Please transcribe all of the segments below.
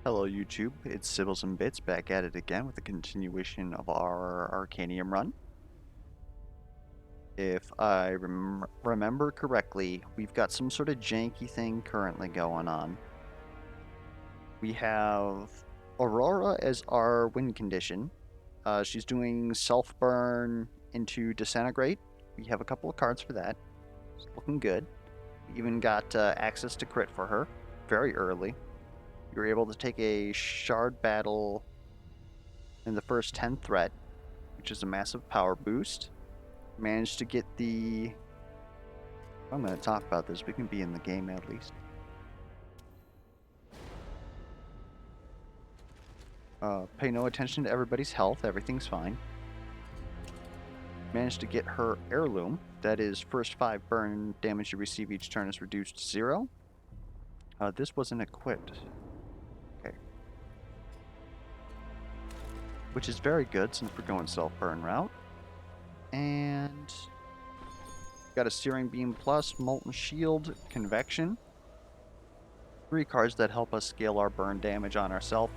Hello YouTube, it's Sibbles and Bits back at it again with a continuation of our Arcanium run. If I remember correctly, we've got some sort of janky thing currently going on. We have Aurora as our win condition. She's doing self-burn into disintegrate. We have a couple of cards for that. It's looking good. We even got access to crit for her very early. You were able to take a shard battle in the first 10 threat, which is a massive power boost. Managed to get the... I'm going to talk about this. We can be in the game at least. Pay no attention to everybody's health. Everything's fine. Managed to get her heirloom. That is, first 5 burn damage you receive each turn is reduced to 0. This wasn't equipped. Okay. Which is very good since we're going self-burn route. And got a Searing Beam Plus, Molten Shield, Convection. 3 cards that help us scale our burn damage on ourselves,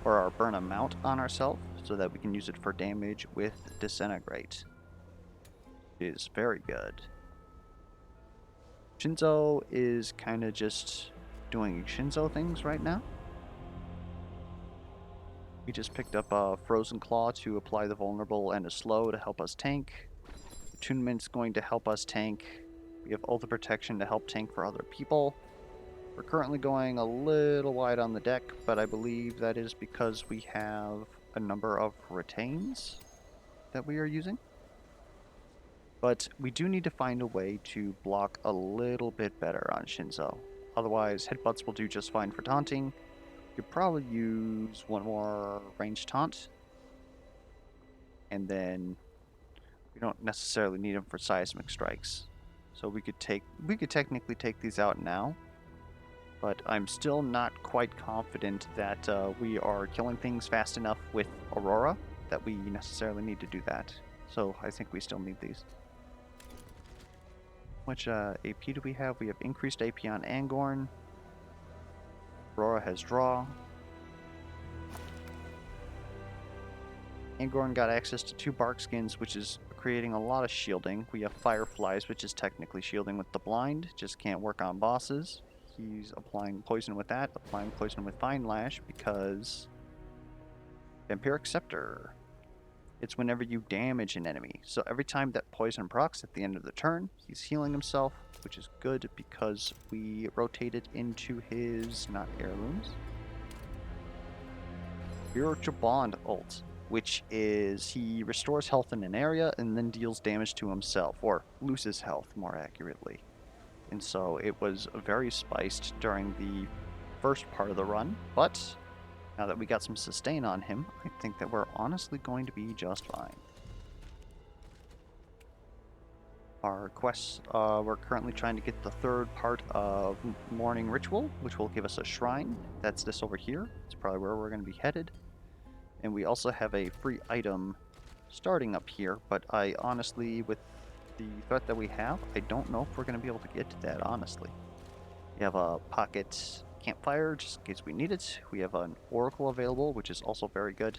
or our burn amount on ourselves, so that we can use it for damage with Disintegrate. It is very good. Shinzo is kind of just doing Shinzo things right now. We just picked up a Frozen Claw to apply the vulnerable and a slow to help us tank. Attunement's going to help us tank. We have Ultra Protection to help tank for other people. We're currently going a little wide on the deck, but I believe that is because we have a number of retains that we are using. But we do need to find a way to block a little bit better on Shinzo. Otherwise, headbutts will do just fine for taunting. You could probably use one more ranged taunt. And then we don't necessarily need them for seismic strikes. So we could technically take these out now. But I'm still not quite confident that we are killing things fast enough with Aurora that we necessarily need to do that. So I think we still need these. How much AP do we have? We have increased AP on Angorn. Aurora has draw. Angorn got access to 2 bark skins, which is creating a lot of shielding. We have Fireflies, which is technically shielding with the blind, just can't work on bosses. He's applying poison with that, applying poison with Fine Lash because Vampiric Scepter. It's whenever you damage an enemy. So every time that poison procs at the end of the turn, he's healing himself, which is good because we rotated into his, not heirlooms, Spiritual Bond ult, which is he restores health in an area and then deals damage to himself, or loses health more accurately. And so it was very spiced during the first part of the run, but now that we got some sustain on him, I think that we're honestly going to be just fine. Our quests, we're currently trying to get the 3rd part of Morning Ritual, which will give us a shrine. That's this over here. It's probably where we're going to be headed. And we also have a free item starting up here, but I honestly, with the threat that we have, I don't know if we're going to be able to get to that, honestly. We have a pocket campfire, just in case we need it. We have an oracle available, which is also very good.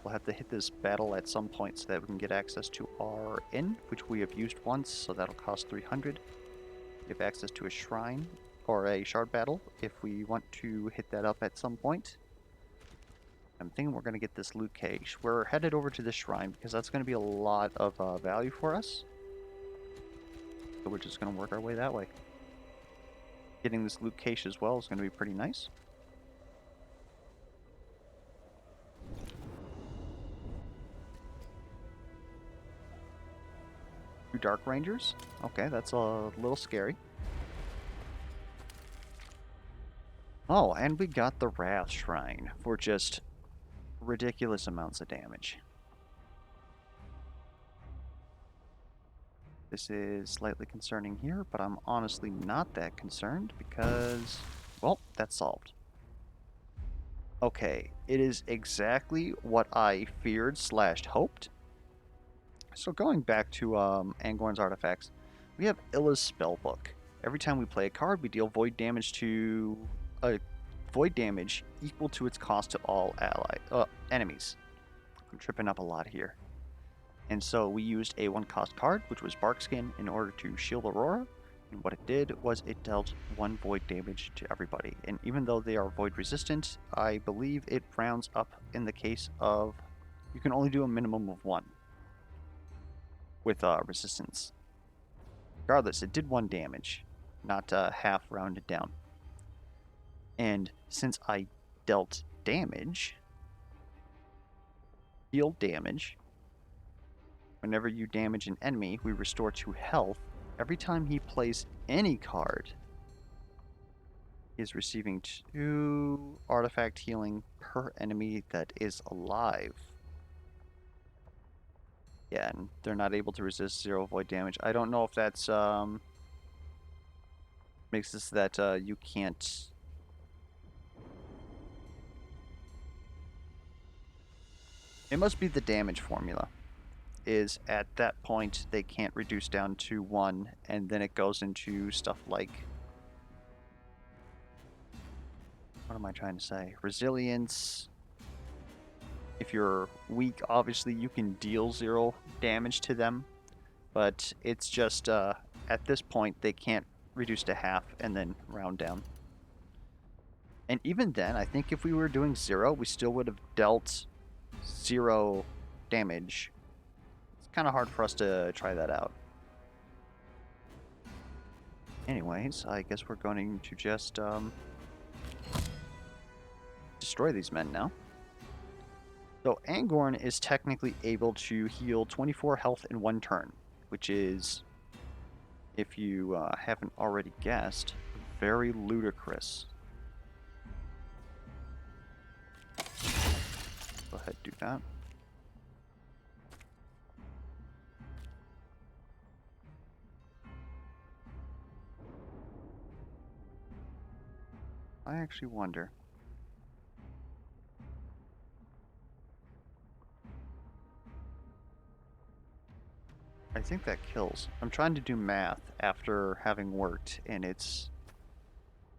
We'll have to hit this battle at some point so that we can get access to our inn, which we have used once, so that'll cost 300. We have access to a shrine, or a shard battle, if we want to hit that up at some point. I'm thinking we're going to get this loot cache. We're headed over to this shrine because that's going to be a lot of value for us. So we're just going to work our way that way. Getting this loot cache as well is going to be pretty nice. Two Dark Rangers. Okay, that's a little scary. Oh, and we got the Wrath Shrine for just ridiculous amounts of damage. This is slightly concerning here, but I'm honestly not that concerned because, well, that's solved. Okay, it is exactly what I feared / hoped. So going back to Angorn's artifacts, we have Illa's Spellbook. Every time we play a card, we deal void damage to a void damage equal to its cost to all enemies. I'm tripping up a lot here. And so we used a 1-cost card, which was Barkskin, in order to shield Aurora. And what it did was it dealt 1 void damage to everybody. And even though they are void resistant, I believe it rounds up in the case of you can only do a minimum of 1 with resistance. Regardless, it did 1 damage, not half rounded down. And since I dealt damage, healed damage, whenever you damage an enemy, we restore 2 health. Every time he plays any card, he is receiving 2 artifact healing per enemy that is alive. Yeah, and they're not able to resist 0 void damage. I don't know if that's makes this that you can't. It must be the damage formula. Is at that point they can't reduce down to 1, and then it goes into stuff like, what am I trying to say? Resilience. If you're weak, obviously you can deal 0 damage to them, but it's just at this point they can't reduce to half and then round down. And even then, I think if we were doing 0, we still would have dealt 0 damage. Kind of hard for us to try that out. Anyways, I guess we're going to just destroy these men now. So Angorn is technically able to heal 24 health in 1 turn, which is, if you haven't already guessed, very ludicrous. Go ahead, do that. I actually wonder. I think that kills. I'm trying to do math after having worked, and it's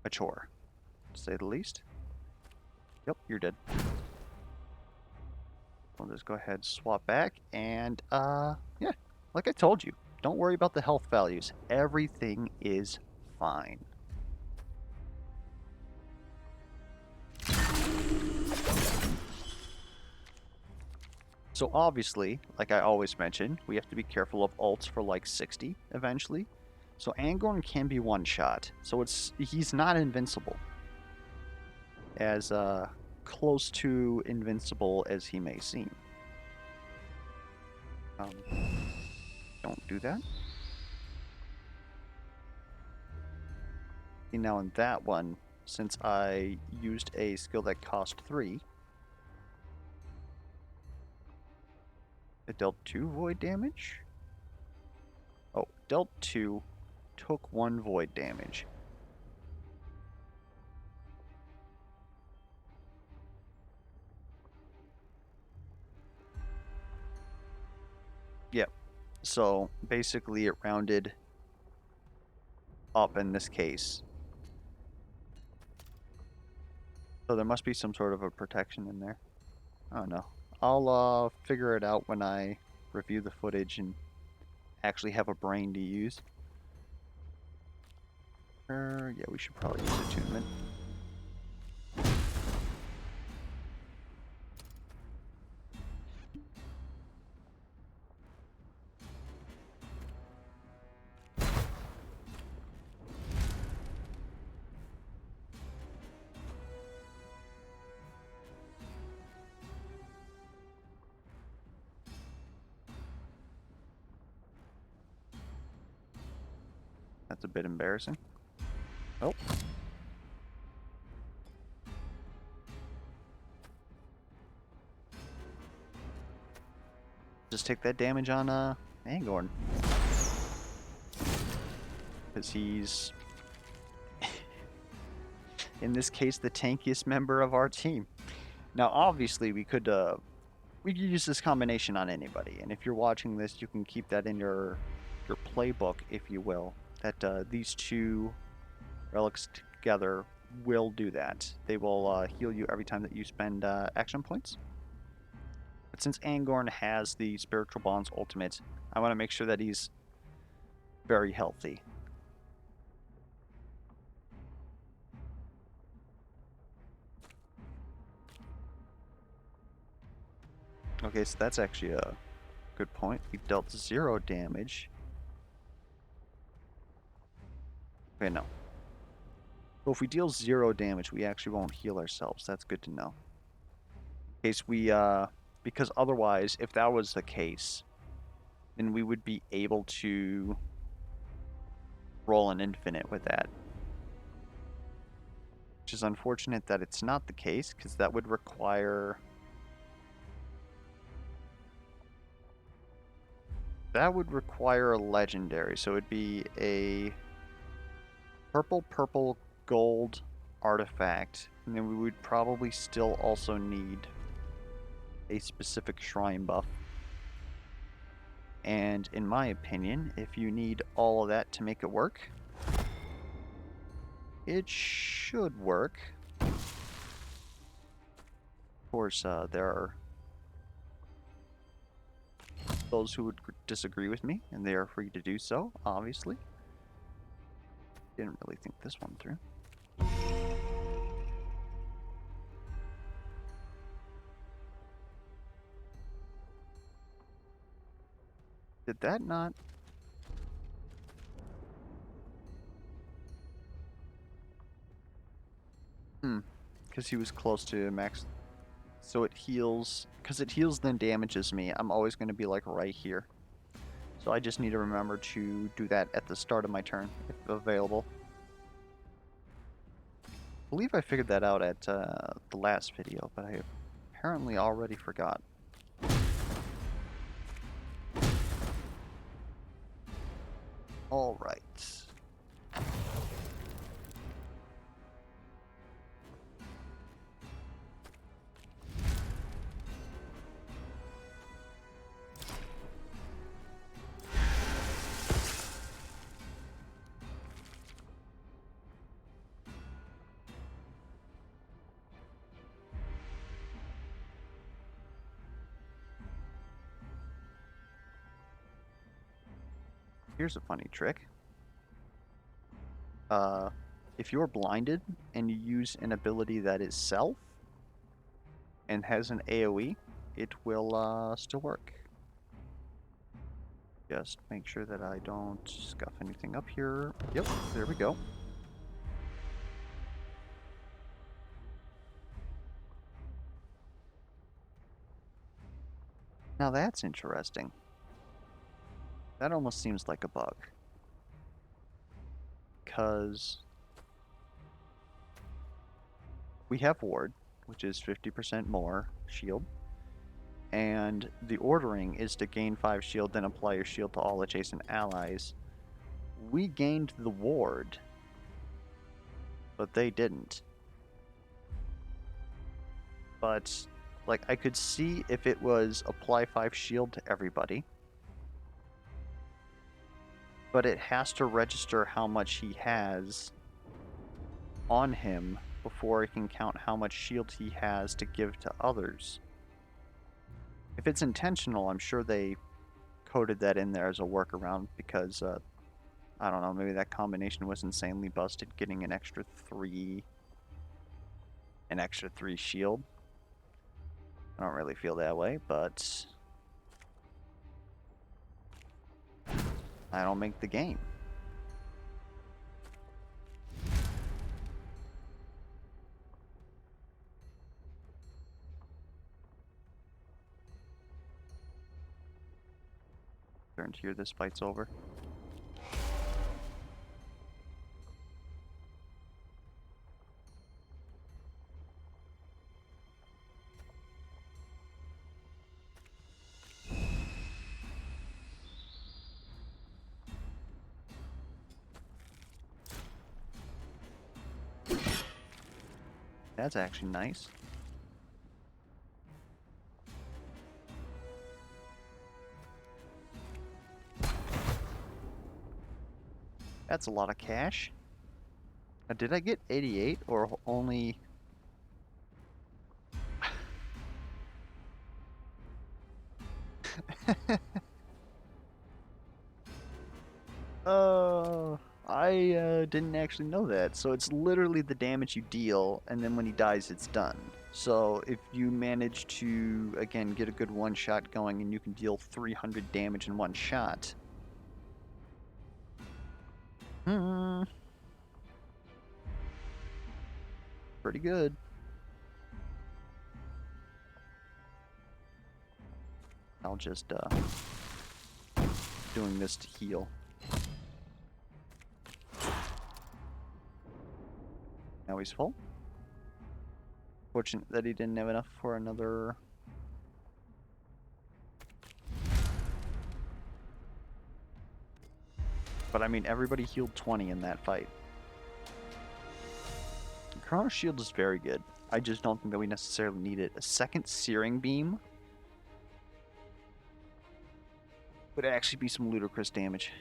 a chore, to say the least. Yep, you're dead. I'll just go ahead, swap back, and yeah, like I told you, don't worry about the health values. Everything is fine. So obviously, like I always mention, we have to be careful of ults for like 60 eventually. So Angorn can be one-shot, so he's not invincible. As close to invincible as he may seem. Don't do that. See, now in that one, since I used a skill that cost 3, it dealt 2 void damage? Oh, dealt 2, took 1 void damage. Yep. So basically it rounded up in this case. So there must be some sort of a protection in there. I don't know. I'll figure it out when I review the footage and actually have a brain to use. Yeah, we should probably use attunement. That's a bit embarrassing. Oh. Just take that damage on Angorn. Because he's, in this case, the tankiest member of our team. Now, obviously, we could use this combination on anybody. And if you're watching this, you can keep that in your playbook, if you will. That these 2 relics together will do that. They will heal you every time that you spend action points. But since Angorn has the Spiritual Bonds ultimate, I want to make sure that he's very healthy. Okay, so that's actually a good point. We've dealt 0 damage. Okay, no. But if we deal 0 damage, we actually won't heal ourselves. That's good to know. In case we, because otherwise, if that was the case, then we would be able to roll an infinite with that. Which is unfortunate that it's not the case, because that would require... That would require a legendary, so it'd be a purple gold artifact, and then we would probably still also need a specific shrine buff. And in my opinion, if you need all of that to make it work, it should work. Of course, there are those who would disagree with me, and they are free to do so, obviously. Didn't really think this one through. Did that not? Because he was close to max. So it heals. Because it heals then damages me. I'm always going to be like right here. So I just need to remember to do that at the start of my turn, if available. I believe I figured that out at the last video, but I apparently already forgot. Alright. Here's a funny trick. If you're blinded and you use an ability that is self and has an AoE, it will still work. Just make sure that I don't scuff anything up here. Yep, there we go. Now that's interesting. That almost seems like a bug. Because we have Ward, which is 50% more shield. And the ordering is to gain 5 shield, then apply your shield to all adjacent allies. We gained the Ward, but they didn't. But, like, I could see if it was apply 5 shield to everybody. But it has to register how much he has on him before it can count how much shield he has to give to others. If it's intentional, I'm sure they coded that in there as a workaround because, I don't know, maybe that combination was insanely busted, getting an extra 3 shield. I don't really feel that way, but I don't make the game. Starting to hear this fight's over. That's actually nice. That's a lot of cash. Now, did I get 88 or only... I didn't actually know that. So it's literally the damage you deal, and then when he dies, it's done. So if you manage to, again, get a good one-shot going, and you can deal 300 damage in one shot... Pretty good. I'll just, doing this to heal. Now he's full. Fortunate that he didn't have enough for another... But I mean, everybody healed 20 in that fight. Chrono Shield is very good. I just don't think that we necessarily need it. A second Searing Beam would actually be some ludicrous damage.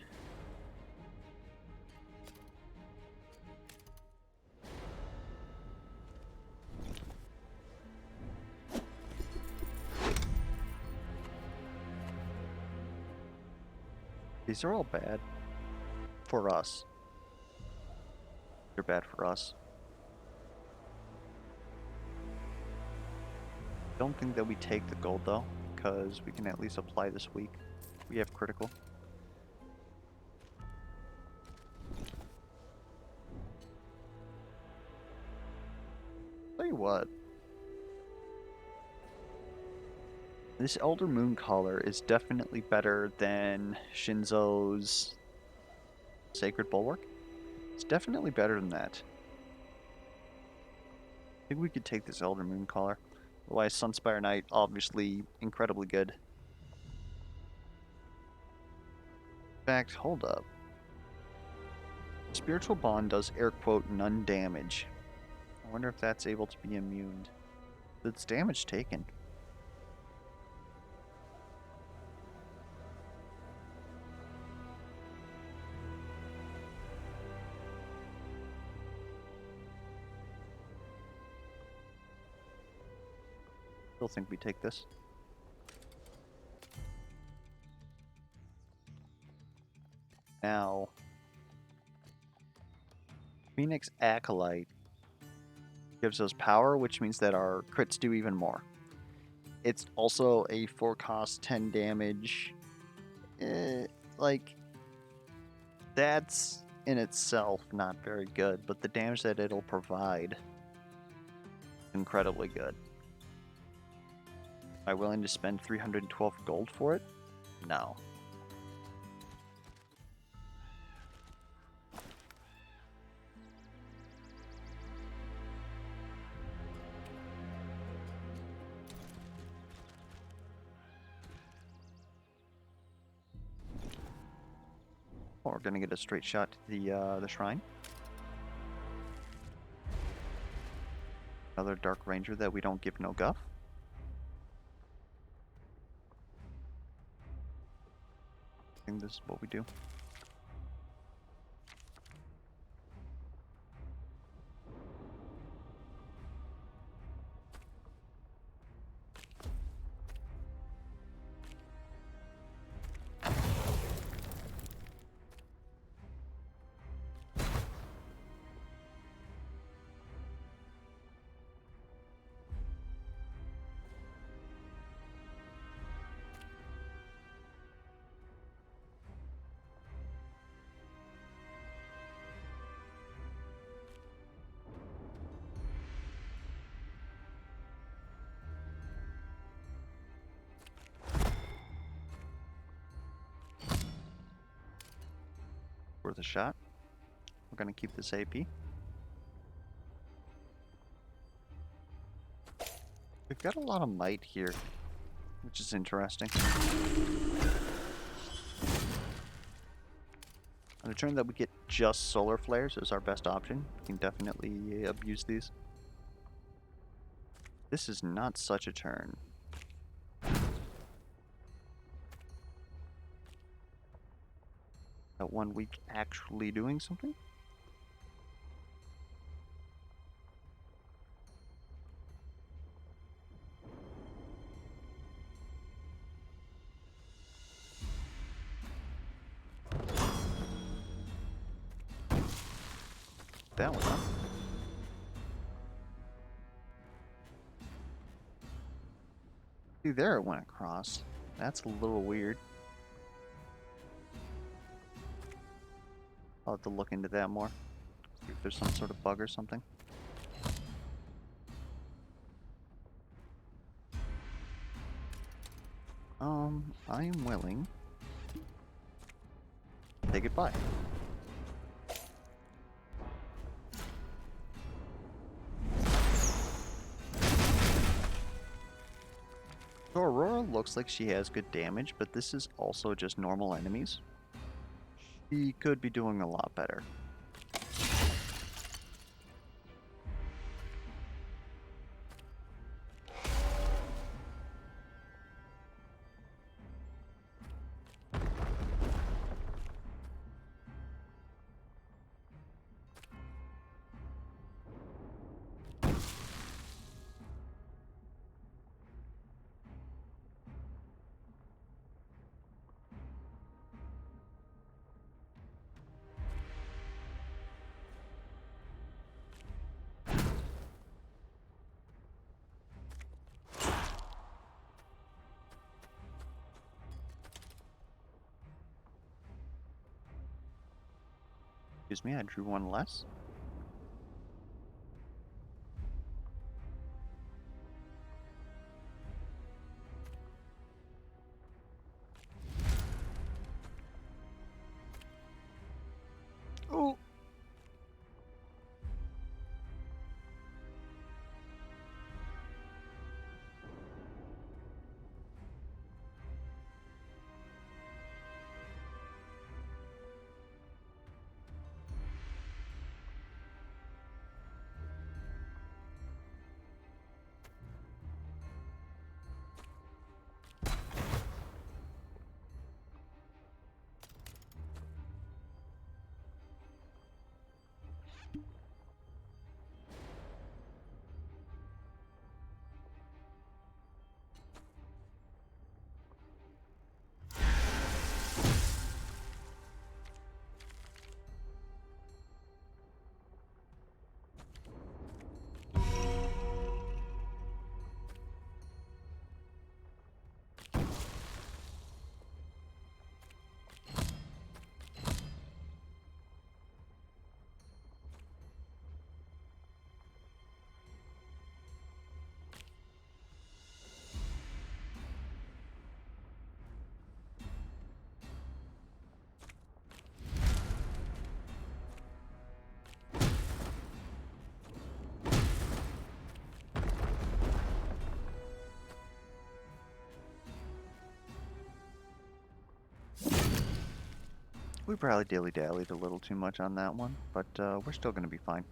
These are all bad. For us. They're bad for us. Don't think that we take the gold though, because we can at least apply this week. We have critical. Tell you what. This Elder Moon collar is definitely better than Shinzo's Sacred Bulwark. It's definitely better than that. I think we could take this Elder Moon collar. Otherwise, Sunspire Knight, obviously incredibly good. In fact, hold up. Spiritual Bond does air quote none damage. I wonder if that's able to be immune. It's damage taken. Still think we take this. Now, Phoenix Acolyte gives us power, which means that our crits do even more. It's also a 4-cost 10 damage. Like, that's in itself not very good, but the damage that it'll provide is incredibly good. Am I willing to spend 312 gold for it? No. Oh, we're gonna get a straight shot to the shrine. Another Dark Ranger that we don't give no guff. I think this is what we do. Worth a shot. We're gonna keep this AP. We've got a lot of might here, which is interesting. On a turn that we get just solar flares is our best option. We can definitely abuse these. This is not such a turn. That 1 week actually doing something? that one up. See, there it went across. That's a little weird. I'll have to look into that more. See if there's some sort of bug or something. I am willing to take it by. So Aurora looks like she has good damage, but this is also just normal enemies. She could be doing a lot better. Excuse me, I drew one less. Oh! We probably dilly-dallied a little too much on that one, but we're still going to be fine.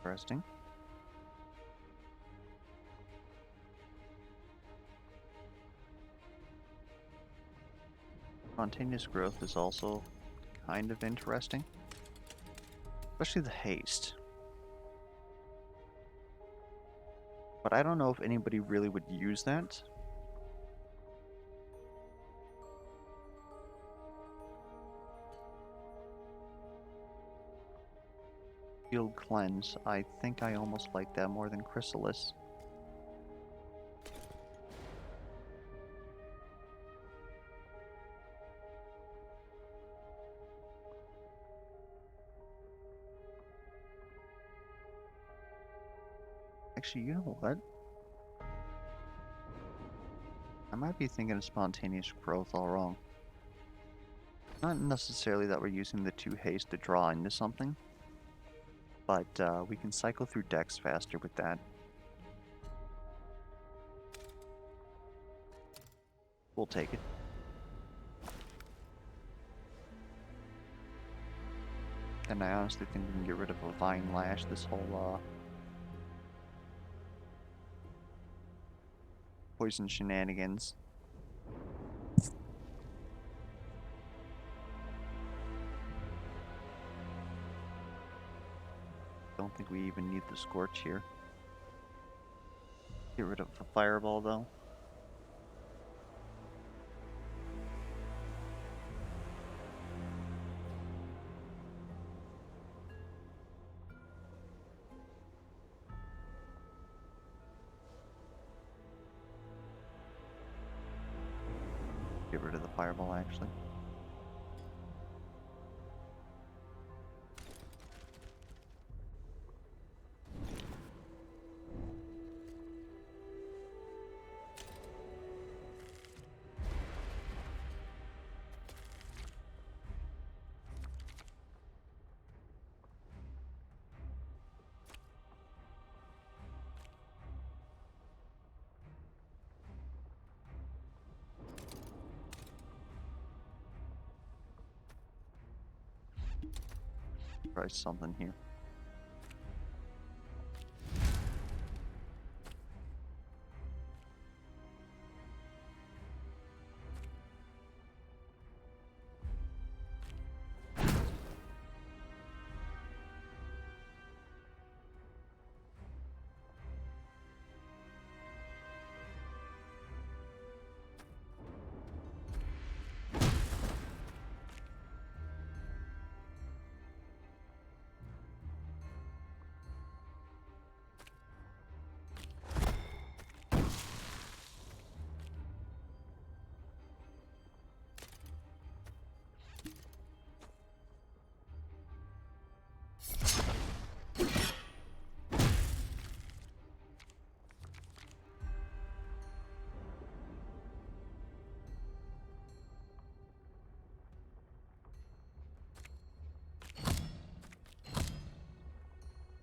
Interesting. Spontaneous growth is also kind of interesting. Especially the haste. But I don't know if anybody really would use that. Field Cleanse. I think I almost like that more than Chrysalis. Actually, you know what? I might be thinking of spontaneous growth all wrong. Not necessarily that we're using the 2 haste to draw into something, but we can cycle through decks faster with that. We'll take it. And I honestly think we can get rid of a Vine Lash this whole poison shenanigans. Don't think we even need the Scorch here. Get rid of the Fireball, though. Get rid of the Fireball, actually. Try something here.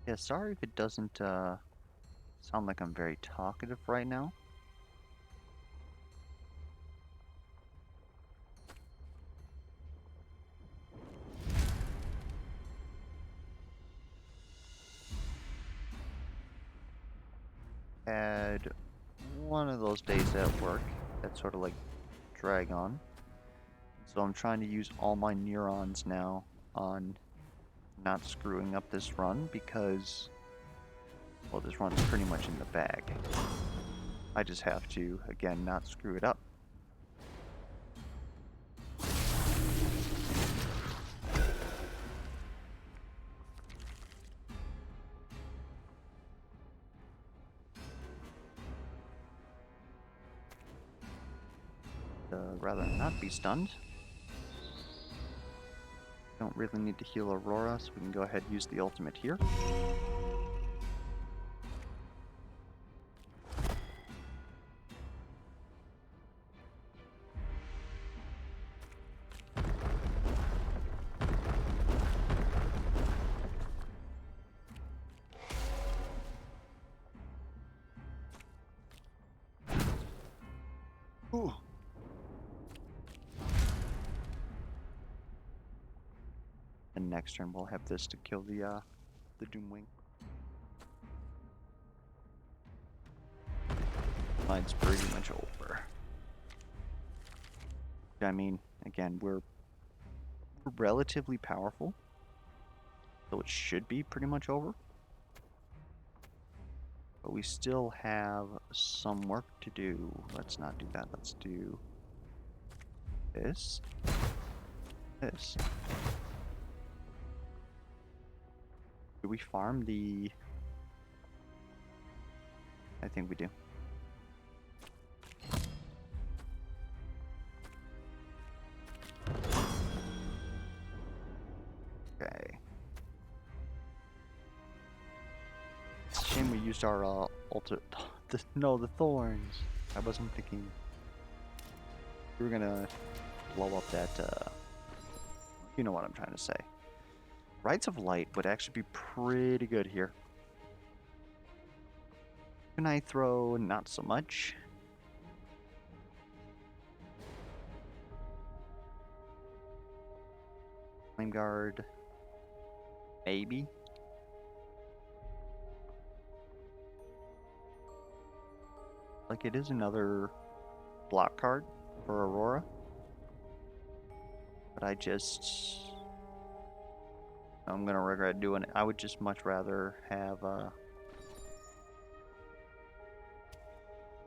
Yeah, sorry if it doesn't sound like I'm very talkative right now. Had one of those days at work that sort of like drag on. So I'm trying to use all my neurons now on not screwing up this run because, well, this run's pretty much in the bag. I just have to, again, not screw it up. Rather than not be stunned. Don't really need to heal Aurora, so we can go ahead and use the ultimate here. Ooh. And next turn we'll have this to kill the Doomwing. Mine's pretty much over. I mean, again, we're relatively powerful, so it should be pretty much over. But we still have some work to do. Let's not do that. Let's do this. This. Do we farm the... I think we do. Okay. It's a shame we used our no, the thorns. I wasn't thinking... We were gonna blow up that, you know what I'm trying to say. Rites of Light would actually be pretty good here. Can I throw? Not so much. Flame Guard. Maybe. Like like it is another block card for Aurora. But I'm gonna regret doing it. I would just much rather have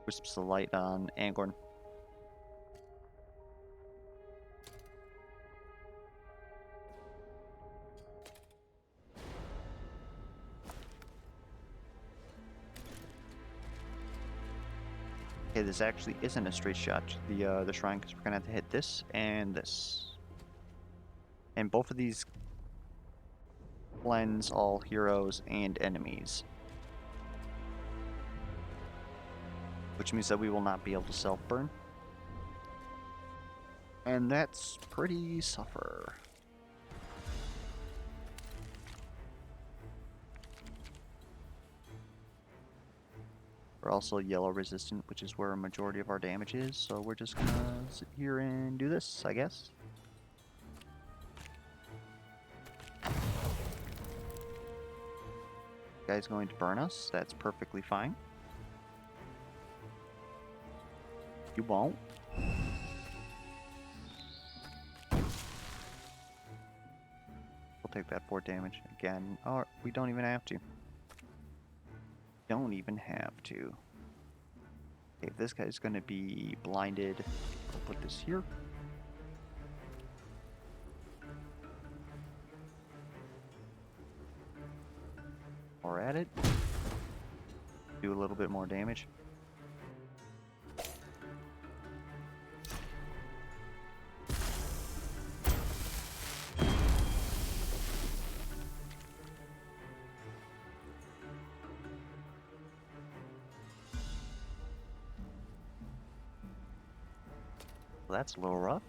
Wisps of Light on Angorn. Okay, this actually isn't a straight shot to the shrine, because we're gonna have to hit this and this. And both of these cleanse all heroes and enemies. Which means that we will not be able to self-burn. And that's pretty suffer. We're also yellow resistant, which is where a majority of our damage is, so we're just gonna sit here and do this, I guess. Guy's going to burn us, that's perfectly fine. You won't. We'll take that 4 damage again. Oh, we don't even have to. Don't even have to. Okay, if this guy's gonna be blinded, we'll put this here. Or at it. Do a little bit more damage. Well, that's a little rough.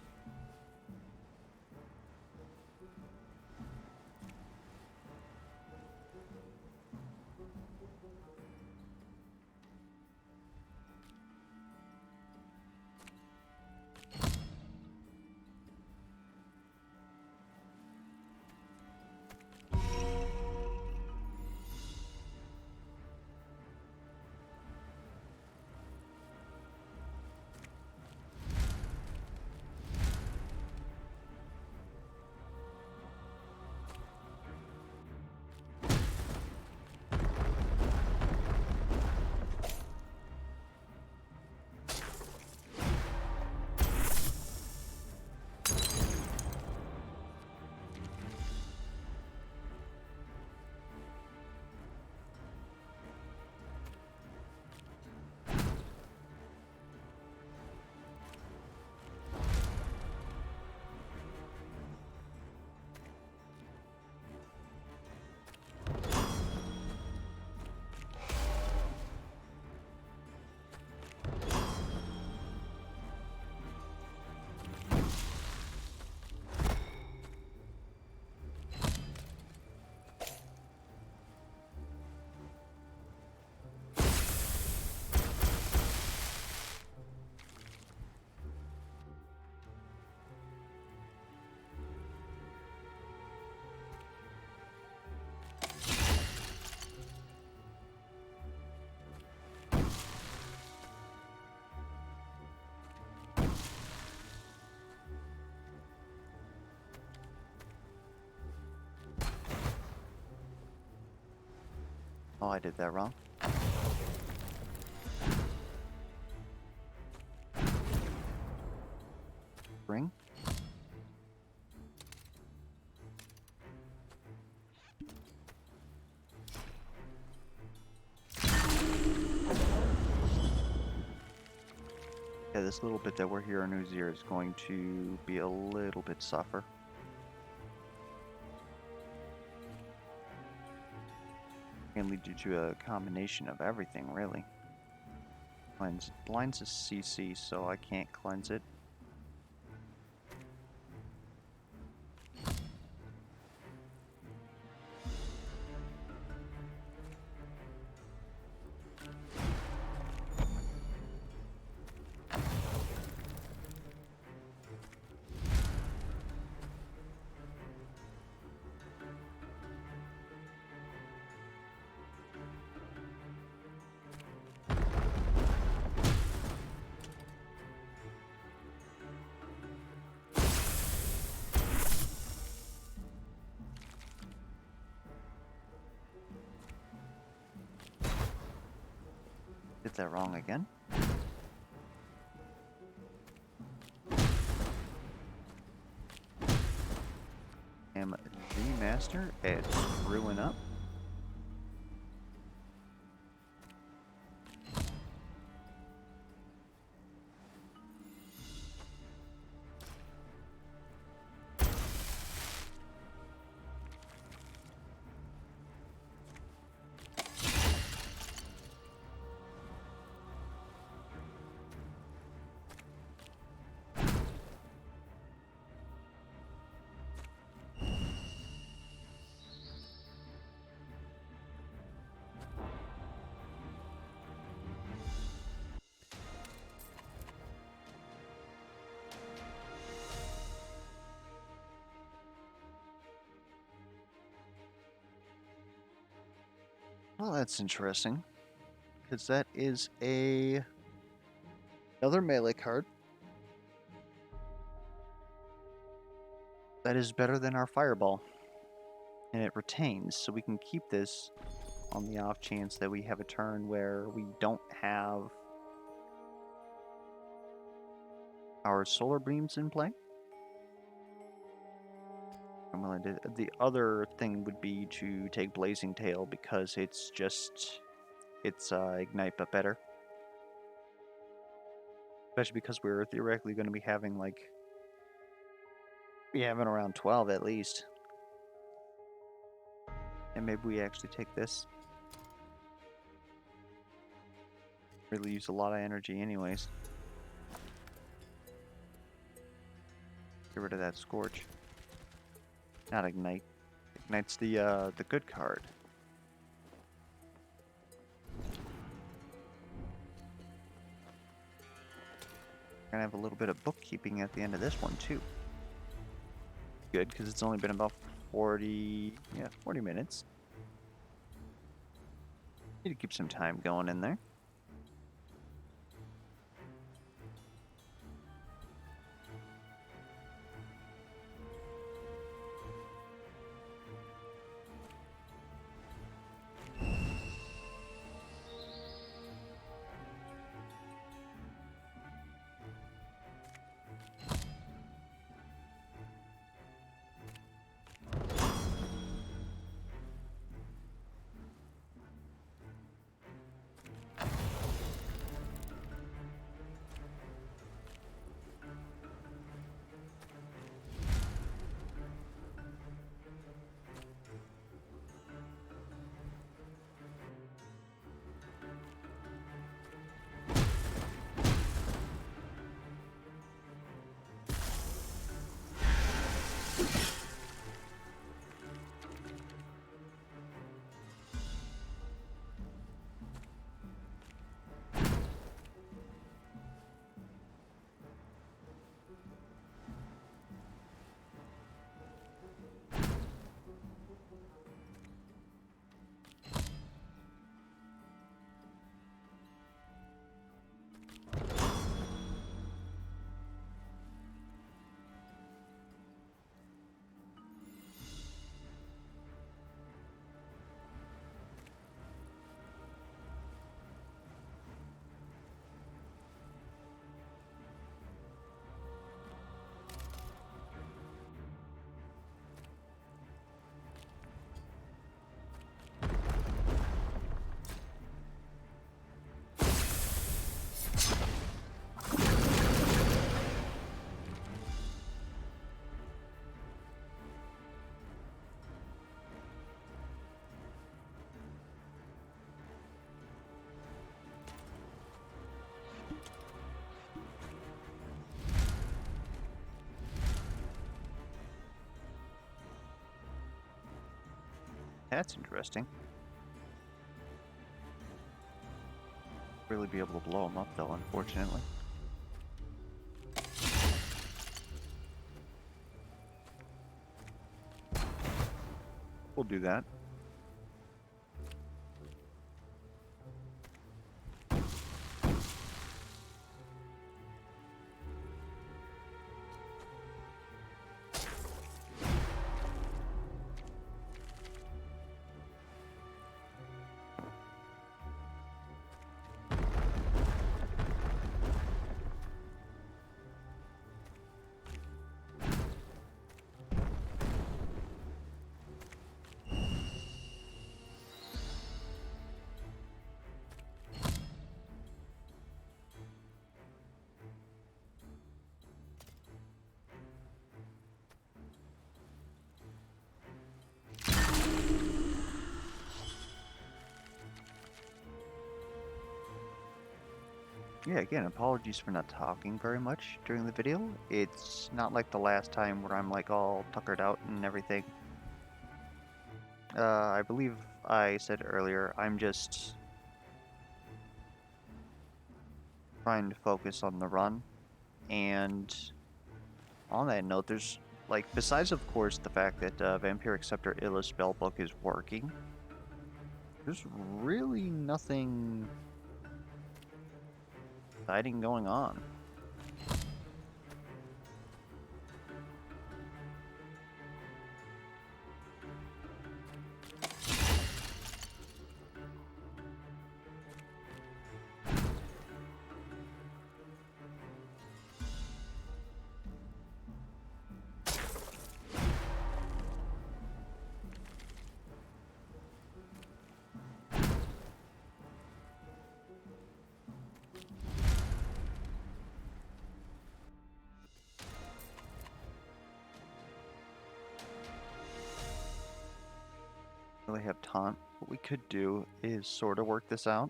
Oh, I did that wrong. Ring. Yeah, this little bit that we're here in Uzir is going to be a little bit suffer. Mainly due to a combination of everything, really. Blinds is CC, so I can't cleanse it. that wrong again. MG Master is screwing up. Well, that's interesting, because that is another melee card that is better than our fireball, and it retains, so we can keep this on the off chance that we have a turn where we don't have our solar beams in play. The other thing would be to take Blazing Tail, because it's ignite but better. Especially because we're theoretically going to be having around 12 at least. And maybe we actually take this. Really use a lot of energy anyways. Get rid of that Scorch. Not Ignite. Ignite's the good card. We're gonna have a little bit of bookkeeping at the end of this one too. Good, because it's only been about 40 minutes. Need to keep some time going in there. That's interesting. Really be able to blow them up though, unfortunately. We'll do that. Yeah, again, apologies for not talking very much during the video. It's not like the last time where I'm like all tuckered out and everything. I believe I said earlier, I'm just trying to focus on the run. And on that note, there's, like, besides, of course, the fact that Vampiric Scepter Illa Spellbook is working, there's really nothing exciting going on. Really have taunt. What we could do is sort of work this out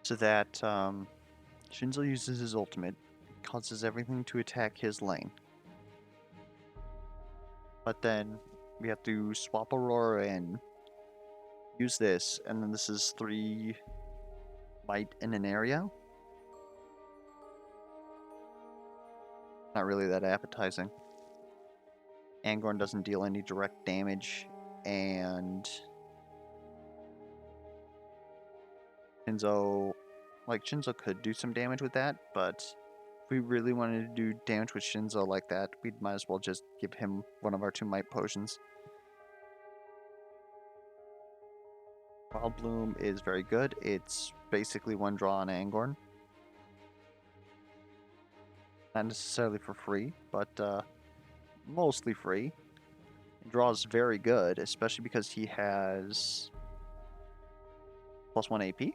so that Shinzo uses his ultimate, causes everything to attack his lane. But then we have to swap Aurora and use this, and then this is 3 might in an area. Not really that appetizing. Angorn doesn't deal any direct damage, and Shinzo could do some damage with that, but if we really wanted to do damage with Shinzo like that, we might as well just give him one of our 2 might potions. Wild Bloom is very good. It's basically 1 draw on Angorn. Not necessarily for free, but mostly free. Draw is very good, especially because he has +1 AP.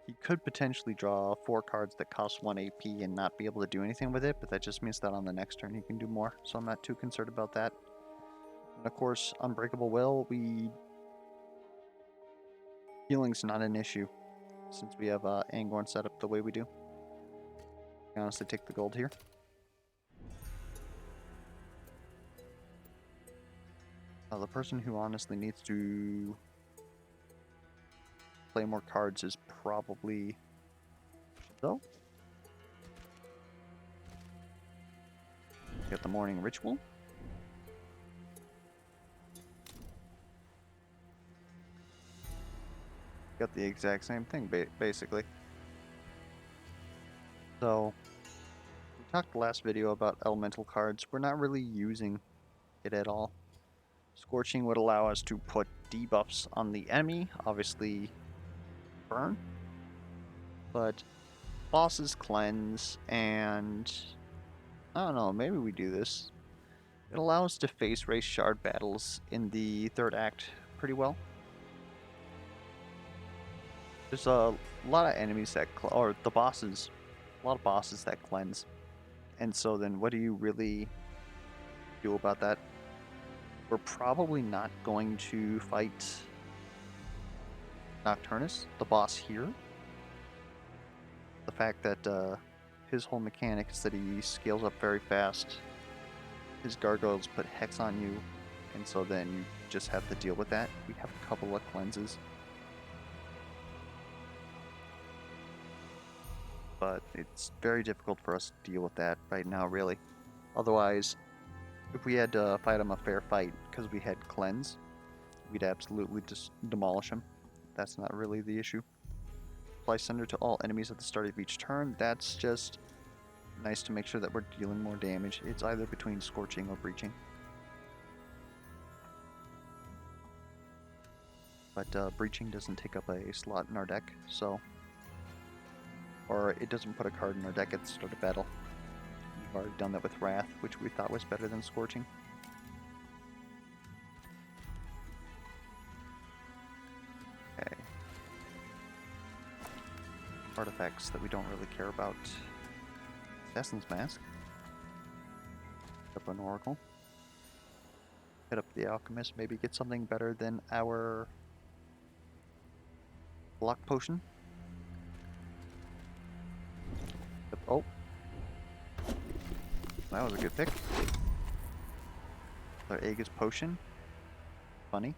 He could potentially draw 4 cards that cost 1 AP and not be able to do anything with it, but that just means that on the next turn he can do more, so I'm not too concerned about that. And of course, Unbreakable Will, healing's not an issue, since we have Angorn set up the way we do. I honestly take the gold here. The person who honestly needs to play more cards is probably Shinzo. Got the Morning Ritual. Got the exact same thing, basically. So, we talked last video about elemental cards. We're not really using it at all. Scorching would allow us to put debuffs on the enemy, obviously burn, but bosses cleanse, and I don't know, maybe we do this. It allows us to face race shard battles in the 3rd act pretty well. There's a lot of enemies that, or the bosses, a lot of bosses that cleanse. And so then what do you really do about that? We're probably not going to fight Nocturnus, the boss here. The fact that his whole mechanic is that he scales up very fast. His gargoyles put hex on you, and so then you just have to deal with that. We have a couple of cleanses. But it's very difficult for us to deal with that right now, really. Otherwise, if we had to fight him a fair fight because we had cleanse, we'd absolutely just demolish him. That's not really the issue. Apply Sunder to all enemies at the start of each turn. That's just nice to make sure that we're dealing more damage. It's either between Scorching or Breaching. But Breaching doesn't take up a slot in our deck, so... Or it doesn't put a card in our deck at the start of battle. We've already done that with Wrath, which we thought was better than Scorching. Okay. Artifacts that we don't really care about. Assassin's Mask. Hit up an Oracle. Hit up the Alchemist, maybe get something better than our Block Potion. Oh. That was a good pick. Our Aegis Potion. Funny.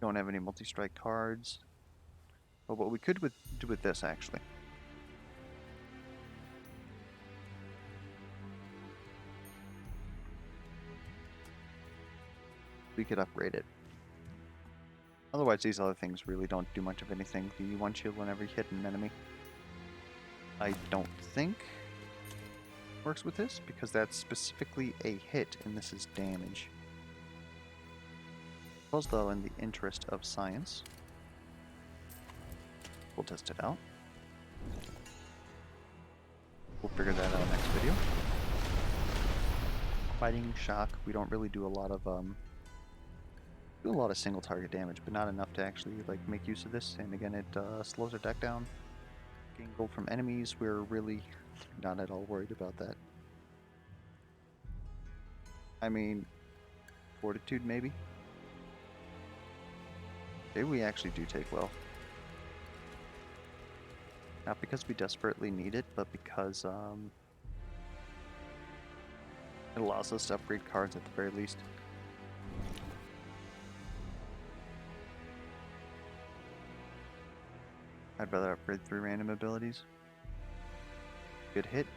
Don't have any multi-strike cards. But what we could do with this, actually. We could upgrade it. Otherwise, these other things really don't do much of anything. The one shield whenever you hit an enemy, I don't think works with this, because that's specifically a hit, and this is damage. Suppose, though, in the interest of science, we'll test it out. We'll figure that out next video. Fighting shock, we don't really do a lot of single target damage, but not enough to actually like make use of this. And again, it slows our deck down. Gain gold from enemies, we're really not at all worried about that. I mean, fortitude maybe. Maybe we actually do take well. Not because we desperately need it, but because it allows us to upgrade cards at the very least. I'd rather upgrade 3 random abilities. Good hit.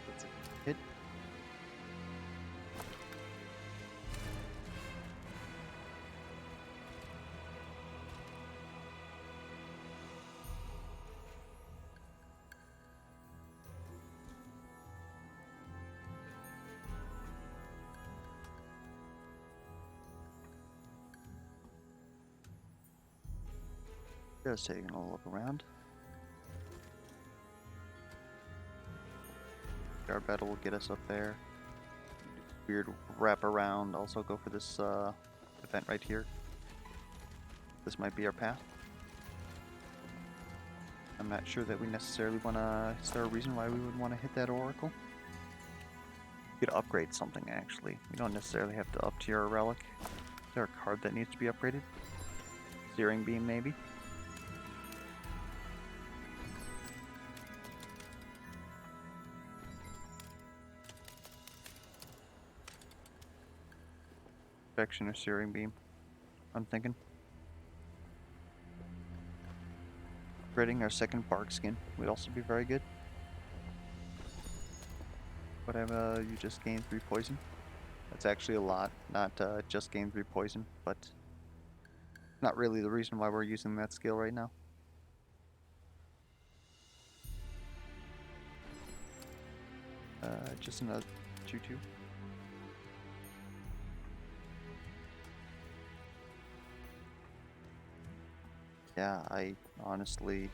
That's a hit. Just taking a look around. Our battle will get us up there. Weird wrap around. Also go for this event right here. This might be our path. I'm not sure that we necessarily want to... Is there a reason why we would want to hit that Oracle? We could upgrade something, actually. We don't necessarily have to up tier a relic. Is there a card that needs to be upgraded? Searing Beam, maybe? Infection or Searing Beam, I'm thinking. Upgrading our second bark skin would also be very good. Whatever, you just gain 3 poison. That's actually a lot, not just gain 3 poison, but not really the reason why we're using that skill right now. Just another 2-2. Yeah, I honestly...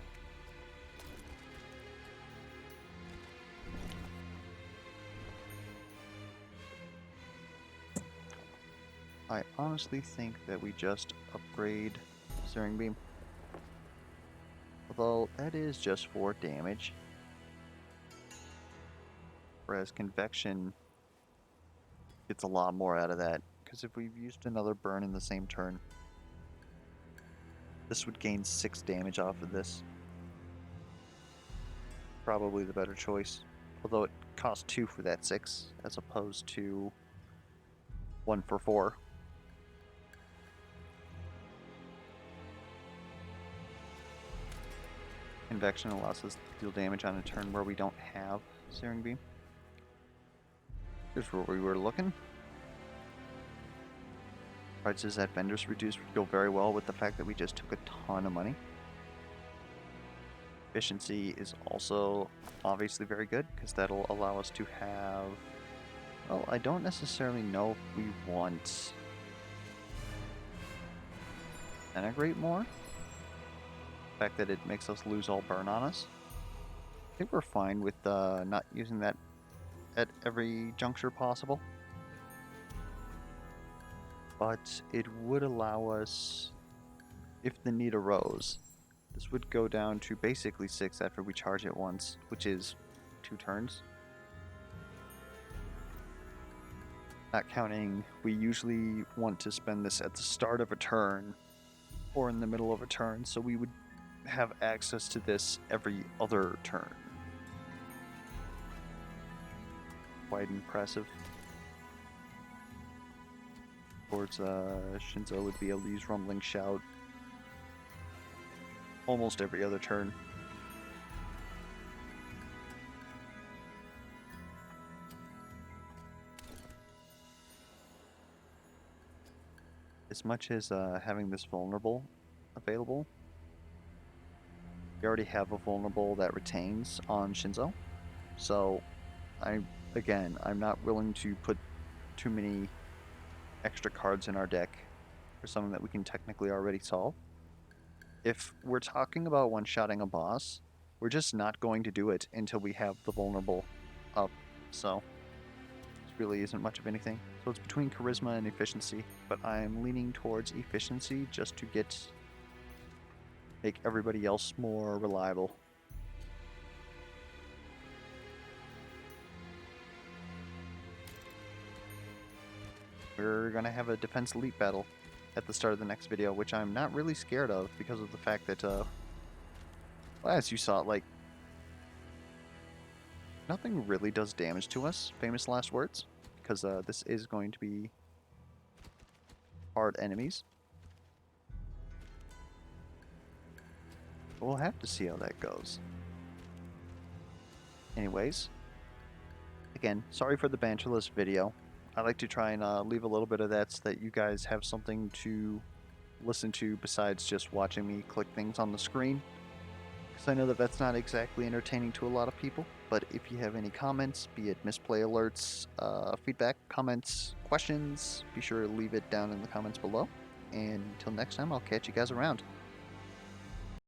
think that we just upgrade Searing Beam. Although, that is just 4 damage. Whereas Convection gets a lot more out of that. Because if we've used another burn in the same turn, this would gain 6 damage off of this. Probably the better choice. Although it costs 2 for that 6, as opposed to 1 for 4. Convection allows us to deal damage on a turn where we don't have Searing Beam. Here's where we were looking. Prices at vendors reduced would go very well with the fact that we just took a ton of money. Efficiency is also obviously very good, because that'll allow us to have... Well, I don't necessarily know if we want... Integrate more. The fact that it makes us lose all burn on us. I think we're fine with not using that at every juncture possible. But it would allow us, if the need arose, this would go down to basically 6 after we charge it once, which is 2 turns. Not counting, we usually want to spend this at the start of a turn or in the middle of a turn, so we would have access to this every other turn. Quite impressive. Towards Shinzo would be able to use Rumbling Shout almost every other turn. As much as having this vulnerable available, we already have a vulnerable that retains on Shinzo, so I'm not willing to put too many extra cards in our deck for something that we can technically already solve. If we're talking about one-shotting a boss, we're just not going to do it until we have the vulnerable up, so this really isn't much of anything. So it's between charisma and efficiency, but I'm leaning towards efficiency just to make everybody else more reliable. We're gonna have a defense elite battle at the start of the next video, which I'm not really scared of because of the fact that, well, as you saw, like, nothing really does damage to us, famous last words, because this is going to be hard enemies. But we'll have to see how that goes. Anyways, again, sorry for the banterless video. I like to try and leave a little bit of that so that you guys have something to listen to besides just watching me click things on the screen. Because I know that that's not exactly entertaining to a lot of people. But if you have any comments, be it misplay alerts, feedback, comments, questions, be sure to leave it down in the comments below. And until next time, I'll catch you guys around.